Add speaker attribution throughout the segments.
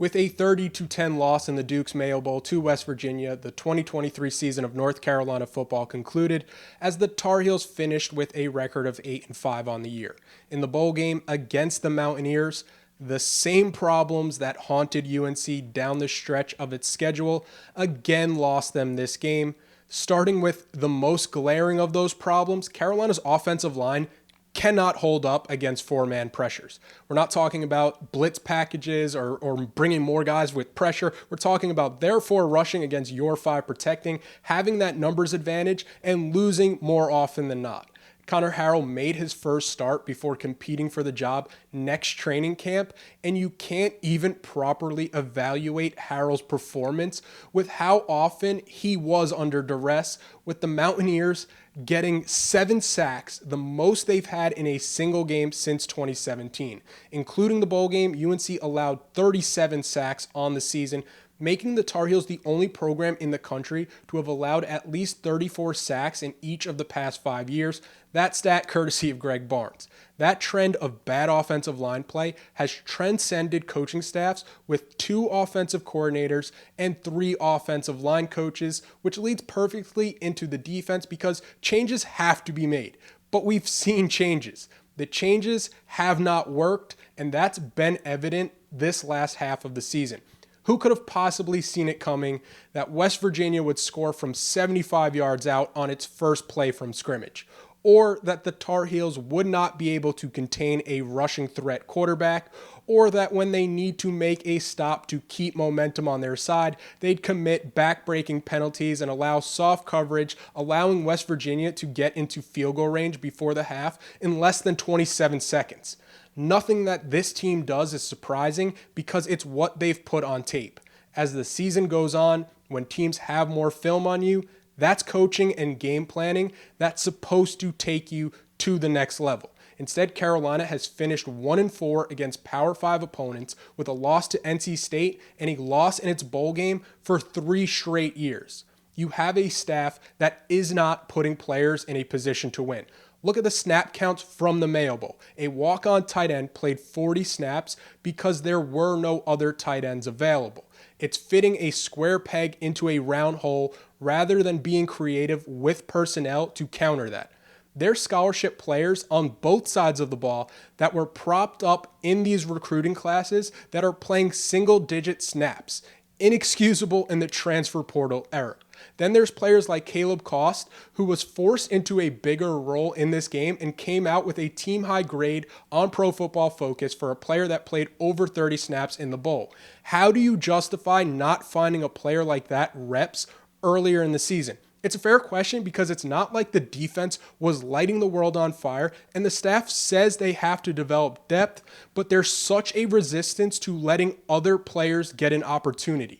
Speaker 1: With a 30-10 loss in the Duke's Mayo Bowl to West Virginia, the 2023 season of North Carolina football concluded as the Tar Heels finished with a record of 8-5 on the year. In the bowl game against the Mountaineers, the same problems that haunted UNC down the stretch of its schedule again lost them this game. Starting with the most glaring of those problems, Carolina's offensive line cannot hold up against four-man pressures. We're not talking about blitz packages or bringing more guys with pressure. We're talking about their four rushing against your five protecting, having that numbers advantage, and losing more often than not. Connor Harrell made his first start before competing for the job next training camp, and you can't even properly evaluate Harrell's performance with how often he was under duress, with the Mountaineers getting 7 sacks, the most they've had in a single game since 2017. Including the bowl game, UNC allowed 37 sacks on the season, making the Tar Heels the only program in the country to have allowed at least 34 sacks in each of the past 5 years. That stat courtesy of Greg Barnes. That trend of bad offensive line play has transcended coaching staffs with 2 offensive coordinators and 3 offensive line coaches, which leads perfectly into the defense because changes have to be made. But we've seen changes. The changes have not worked, and that's been evident this last half of the season. Who could have possibly seen it coming that West Virginia would score from 75 yards out on its first play from scrimmage? Or that the Tar Heels would not be able to contain a rushing threat quarterback? Or that when they need to make a stop to keep momentum on their side, they'd commit back-breaking penalties and allow soft coverage, allowing West Virginia to get into field goal range before the half in less than 27 seconds. Nothing that this team does is surprising because it's what they've put on tape. As the season goes on, when teams have more film on you, that's coaching and game planning that's supposed to take you to the next level. Instead, Carolina has finished 1-4 against Power 5 opponents with a loss to NC State and a loss in its bowl game for 3 straight years. You have a staff that is not putting players in a position to win. Look at the snap counts from the Mayo Bowl. A walk-on tight end played 40 snaps because there were no other tight ends available. It's fitting a square peg into a round hole rather than being creative with personnel to counter that. There's scholarship players on both sides of the ball that were propped up in these recruiting classes that are playing single-digit snaps. Inexcusable in the transfer portal era. Then there's players like Caleb Cost, who was forced into a bigger role in this game and came out with a team-high grade on Pro Football Focus for a player that played over 30 snaps in the bowl. How do you justify not finding a player like that reps earlier in the season? It's a fair question because it's not like the defense was lighting the world on fire and the staff says they have to develop depth, but there's such a resistance to letting other players get an opportunity.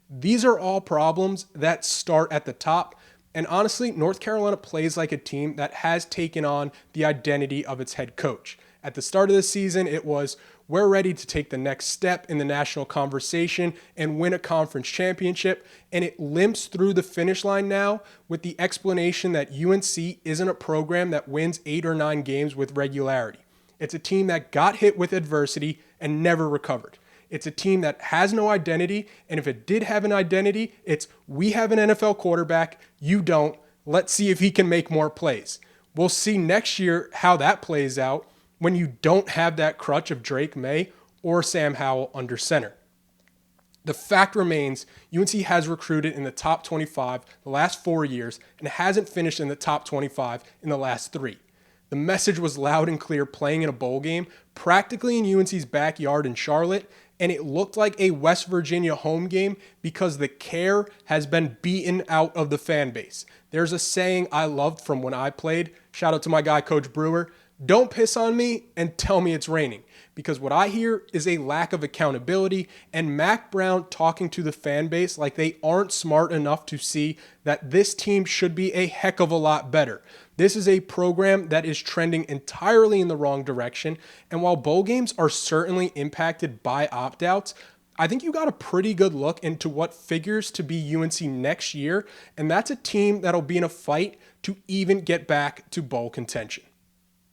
Speaker 1: These are all problems that start at the top, and honestly, North Carolina plays like a team that has taken on the identity of its head coach. At the start of the season, it was, we're ready to take the next step in the national conversation and win a conference championship, and it limps through the finish line now with the explanation that UNC isn't a program that wins 8 or 9 games with regularity. It's a team that got hit with adversity and never recovered. It's a team that has no identity, and if it did have an identity, it's we have an NFL quarterback, you don't. Let's see if he can make more plays. We'll see next year how that plays out when you don't have that crutch of Drake May or Sam Howell under center. The fact remains, UNC has recruited in the top 25 the last 4 years and hasn't finished in the top 25 in the last 3. The message was loud and clear playing in a bowl game, practically in UNC's backyard in Charlotte, and it looked like a West Virginia home game because the care has been beaten out of the fan base. There's a saying I loved from when I played. Shout out to my guy, Coach Brewer. Don't piss on me and tell me it's raining. Because what I hear is a lack of accountability and Mac Brown talking to the fan base like they aren't smart enough to see that this team should be a heck of a lot better. This is a program that is trending entirely in the wrong direction. And while bowl games are certainly impacted by opt-outs, I think you got a pretty good look into what figures to be UNC next year. And that's a team that'll be in a fight to even get back to bowl contention.